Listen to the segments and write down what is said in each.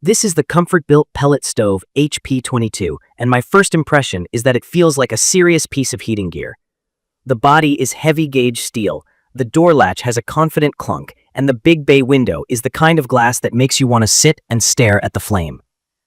This is the Comfortbilt Pellet Stove HP22, and my first impression is that it feels like a serious piece of heating gear. The body is heavy-gauge steel, the door latch has a confident clunk, and the big bay window is the kind of glass that makes you want to sit and stare at the flame.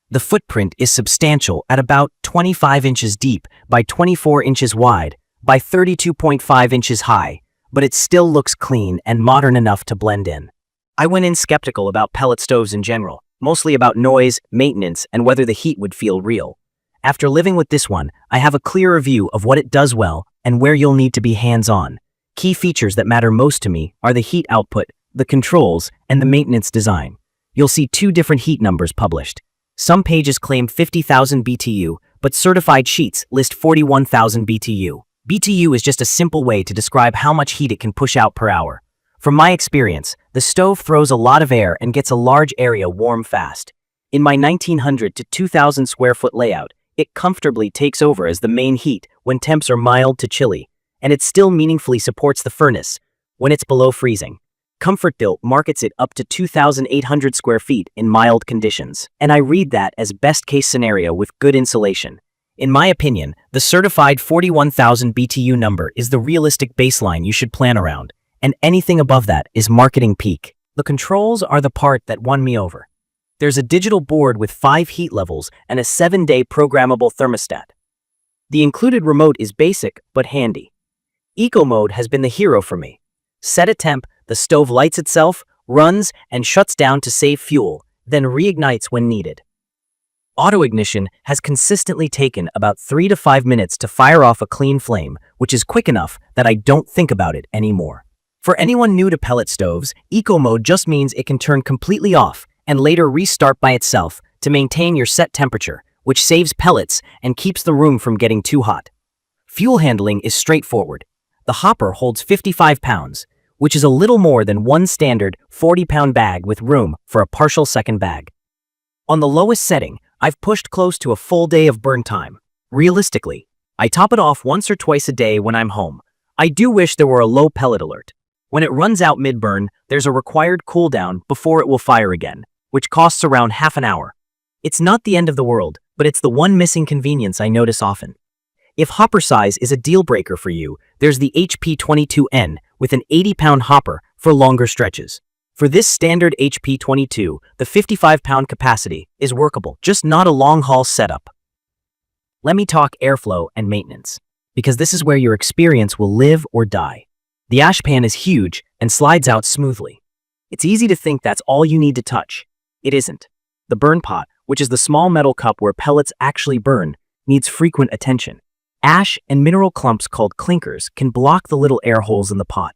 The footprint is substantial at about 25 inches deep by 24 inches wide by 32.5 inches high, but it still looks clean and modern enough to blend in. I went in skeptical about pellet stoves in general, mostly about noise, maintenance, and whether the heat would feel real. After living with this one, I have a clearer view of what it does well and where you'll need to be hands-on. Key features that matter most to me are the heat output, the controls, and the maintenance design. You'll see two different heat numbers published. Some pages claim 50,000 BTU, but certified sheets list 41,000 BTU. BTU is just a simple way to describe how much heat it can push out per hour. From my experience, the stove throws a lot of air and gets a large area warm fast. In my 1900 to 2000 square foot layout, it comfortably takes over as the main heat when temps are mild to chilly, and it still meaningfully supports the furnace when it's below freezing. Comfortbilt markets it up to 2,800 square feet in mild conditions, and I read that as best-case scenario with good insulation. In my opinion, the certified 41,000 BTU number is the realistic baseline you should plan around, and anything above that is marketing peak. The controls are the part that won me over. There's a digital board with 5 heat levels and a 7-day programmable thermostat. The included remote is basic but handy. Eco mode has been the hero for me. Set a temp, the stove lights itself, runs, and shuts down to save fuel, then reignites when needed. Auto ignition has consistently taken about 3 to 5 minutes to fire off a clean flame, which is quick enough that I don't think about it anymore. For anyone new to pellet stoves, Eco mode just means it can turn completely off and later restart by itself to maintain your set temperature, which saves pellets and keeps the room from getting too hot. Fuel handling is straightforward. The hopper holds 55 pounds, which is a little more than one standard 40-pound bag with room for a partial second bag. On the lowest setting, I've pushed close to a full day of burn time. Realistically, I top it off once or twice a day when I'm home. I do wish there were a low pellet alert. When it runs out mid-burn, there's a required cooldown before it will fire again, which costs around half an hour. It's not the end of the world, but it's the one missing convenience I notice often. If hopper size is a deal breaker for you, there's the HP22N with an 80-pound hopper for longer stretches. For this standard HP22, the 55-pound capacity is workable, just not a long-haul setup. Let me talk airflow and maintenance, because this is where your experience will live or die. The ash pan is huge and slides out smoothly. It's easy to think that's all you need to touch. It isn't. The burn pot, which is the small metal cup where pellets actually burn, needs frequent attention. Ash and mineral clumps called clinkers can block the little air holes in the pot.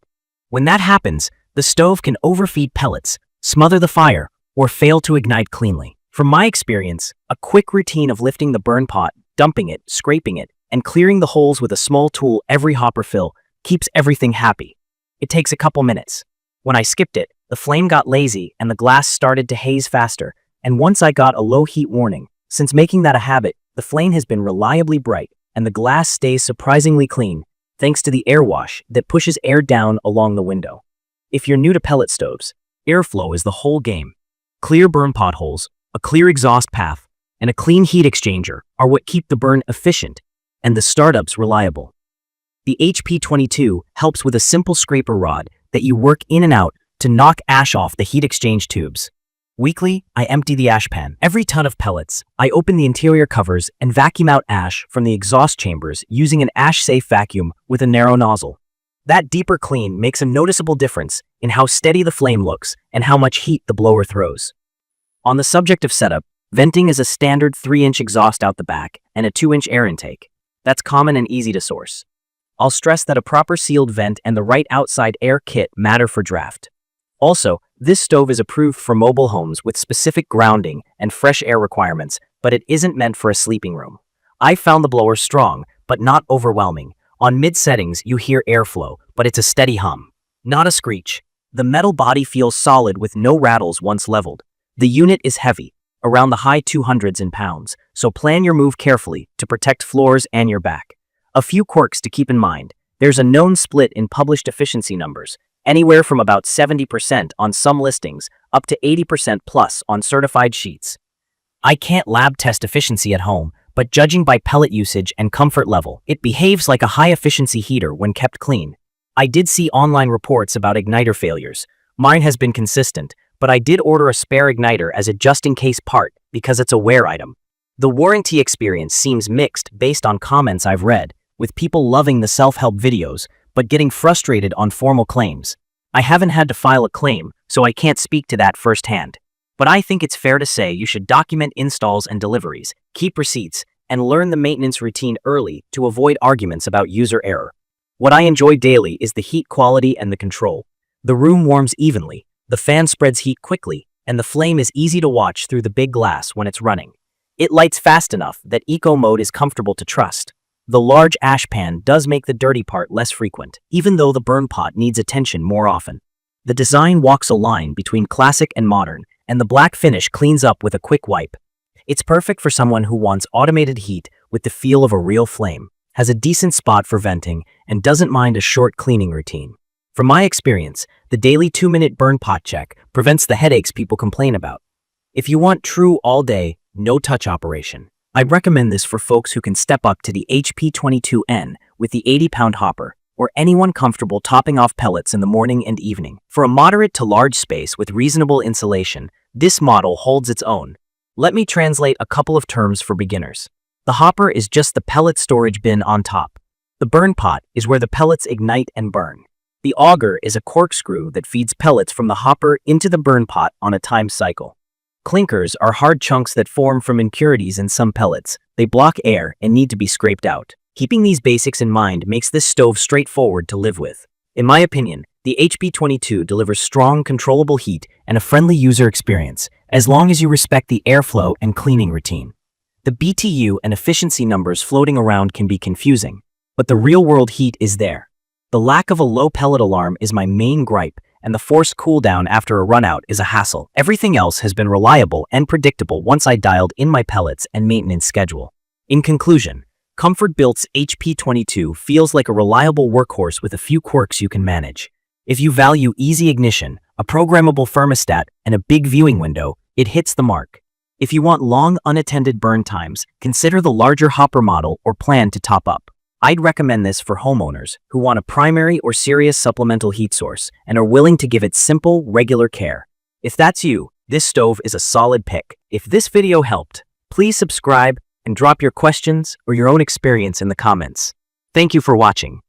When that happens, the stove can overfeed pellets, smother the fire, or fail to ignite cleanly. From my experience, a quick routine of lifting the burn pot, dumping it, scraping it, and clearing the holes with a small tool every hopper fill keeps everything happy. It takes a couple minutes. When I skipped it, the flame got lazy and the glass started to haze faster, and once I got a low heat warning, since making that a habit, the flame has been reliably bright and the glass stays surprisingly clean, thanks to the air wash that pushes air down along the window. If you're new to pellet stoves, airflow is the whole game. Clear burn potholes, a clear exhaust path, and a clean heat exchanger are what keep the burn efficient and the startups reliable. The HP22 helps with a simple scraper rod that you work in and out to knock ash off the heat exchange tubes. Weekly, I empty the ash pan. Every ton of pellets, I open the interior covers and vacuum out ash from the exhaust chambers using an ash-safe vacuum with a narrow nozzle. That deeper clean makes a noticeable difference in how steady the flame looks and how much heat the blower throws. On the subject of setup, venting is a standard 3-inch exhaust out the back and a 2-inch air intake. That's common and easy to source. I'll stress that a proper sealed vent and the right outside air kit matter for draft. Also, this stove is approved for mobile homes with specific grounding and fresh air requirements, but it isn't meant for a sleeping room. I found the blower strong, but not overwhelming. On mid settings, you hear airflow, but it's a steady hum, not a screech. The metal body feels solid with no rattles once leveled. The unit is heavy, around the high 200s in pounds, so plan your move carefully to protect floors and your back. A few quirks to keep in mind. There's a known split in published efficiency numbers, anywhere from about 70% on some listings up to 80% plus on certified sheets. I can't lab test efficiency at home, but judging by pellet usage and comfort level, it behaves like a high-efficiency heater when kept clean. I did see online reports about igniter failures. Mine has been consistent, but I did order a spare igniter as a just-in-case part because it's a wear item. The warranty experience seems mixed based on comments I've read, with people loving the self-help videos, but getting frustrated on formal claims. I haven't had to file a claim, so I can't speak to that firsthand. But I think it's fair to say you should document installs and deliveries, keep receipts, and learn the maintenance routine early to avoid arguments about user error. What I enjoy daily is the heat quality and the control. The room warms evenly, the fan spreads heat quickly, and the flame is easy to watch through the big glass when it's running. It lights fast enough that eco mode is comfortable to trust. The large ash pan does make the dirty part less frequent, even though the burn pot needs attention more often. The design walks a line between classic and modern, and the black finish cleans up with a quick wipe. It's perfect for someone who wants automated heat with the feel of a real flame, has a decent spot for venting, and doesn't mind a short cleaning routine. From my experience, the daily 2-minute burn pot check prevents the headaches people complain about. If you want true all-day, no-touch operation, I'd recommend this for folks who can step up to the HP22N with the 80-pound hopper, or anyone comfortable topping off pellets in the morning and evening. For a moderate to large space with reasonable insulation, this model holds its own. Let me translate a couple of terms for beginners. The hopper is just the pellet storage bin on top. The burn pot is where the pellets ignite and burn. The auger is a corkscrew that feeds pellets from the hopper into the burn pot on a timed cycle. Clinkers are hard chunks that form from impurities in some pellets. They block air and need to be scraped out. Keeping these basics in mind makes this stove straightforward to live with. In my opinion, the HP22 delivers strong, controllable heat and a friendly user experience, as long as you respect the airflow and cleaning routine. The BTU and efficiency numbers floating around can be confusing, but the real-world heat is there. The lack of a low pellet alarm is my main gripe, and the forced cool-down after a runout is a hassle. Everything else has been reliable and predictable once I dialed in my pellets and maintenance schedule. In conclusion, Comfortbilt's HP22 feels like a reliable workhorse with a few quirks you can manage. If you value easy ignition, a programmable thermostat, and a big viewing window, it hits the mark. If you want long, unattended burn times, consider the larger hopper model or plan to top up. I'd recommend this for homeowners who want a primary or serious supplemental heat source and are willing to give it simple, regular care. If that's you, this stove is a solid pick. If this video helped, please subscribe and drop your questions or your own experience in the comments. Thank you for watching.